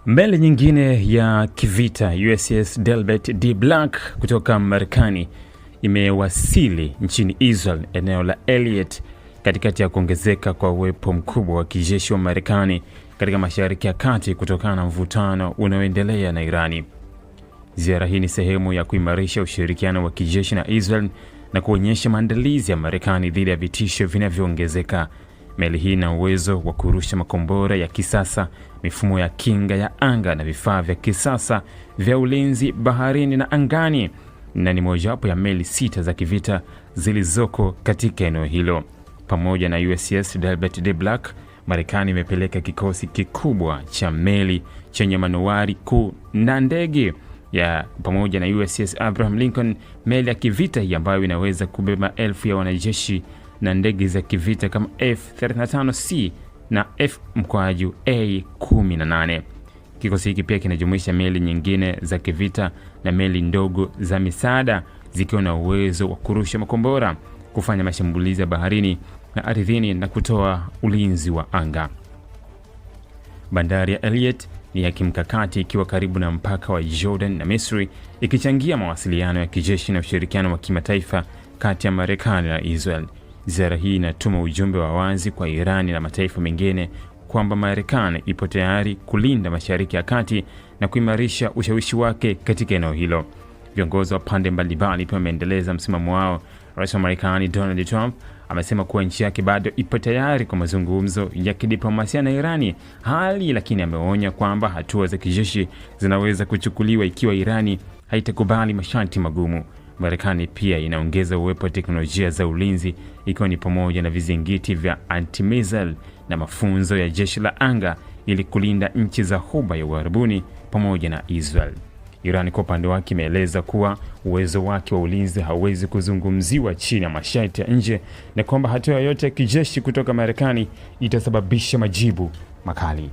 Meli nyingine ya kivita USS Delbert D. Black kutoka Marekani imewasili nchini Israel, eneo la Elliott, katikati ya kuongezeka kwa uwepo mkubwa wa kijeshi wa Marekani katika Mashariki ya Kati kutokana na mvutano unaoendelea na Irani. Ziara hii ni sehemu ya kuimarisha ushirikiano wa kijeshi na Israel na kuonyesha maandalizi ya Marekani dhidi ya vitisho vinavyoongezeka. Meli hii ina uwezo wa kurusha makombora ya kisasa, mifumo ya kinga ya anga na vifaa vya kisasa vya ulinzi baharini na angani, na ni mojawapo ya meli 6 za kivita zilizoko katika eneo hilo. Pamoja na USS Delbert D. Black, Marekani imepeleka kikosi kikubwa cha meli chenye manowari kuu na ndege ya pamoja na USS Abraham Lincoln, meli ya kivita hii ambayo inaweza kubeba maelfu ya wanajeshi, na ndege za kivita kama F-35C na F-A-18. Kikosi hiki pia kinajumuisha meli nyingine za kivita na meli ndogo za misaada zikiwa na uwezo wa kurusha makombora, kufanya mashambulizi ya baharini na ardhini na kutoa ulinzi wa anga. Bandari ya Elliott ni ya kimkakati ikiwa karibu na mpaka wa Jordan na Misri, ikichangia mawasiliano ya kijeshi na ushirikiano wa kimataifa kati ya Marekani na Israel. Ziara hii inatuma ujumbe wa wazi kwa Irani na mataifa mengine kwamba Marekani ipo tayari kulinda Mashariki ya Kati na kuimarisha ushawishi wake katika eneo hilo. Viongozi wa pande mbalimbali pia wameendeleza msimamo wao. Rais wa Marekani Donald Trump amesema kuwa nchi yake bado ipo tayari kwa mazungumzo ya kidiplomasia na Irani, lakini ameonya kwamba hatua za kijeshi zinaweza kuchukuliwa ikiwa Irani haitakubali masharti magumu. Marekani pia inaongeza uwepo wa teknolojia za ulinzi, ikiwa ni pamoja na vizingiti vya anti-missile na mafunzo ya jeshi la anga ili kulinda nchi za Ghuba ya Uarabuni pamoja na Israel. Iran kwa upande wake imeeleza kuwa uwezo wake wa ulinzi hauwezi kuzungumziwa chini ya masharti ya nje, na kwamba hatua yoyote ya kijeshi kutoka Marekani itasababisha majibu makali.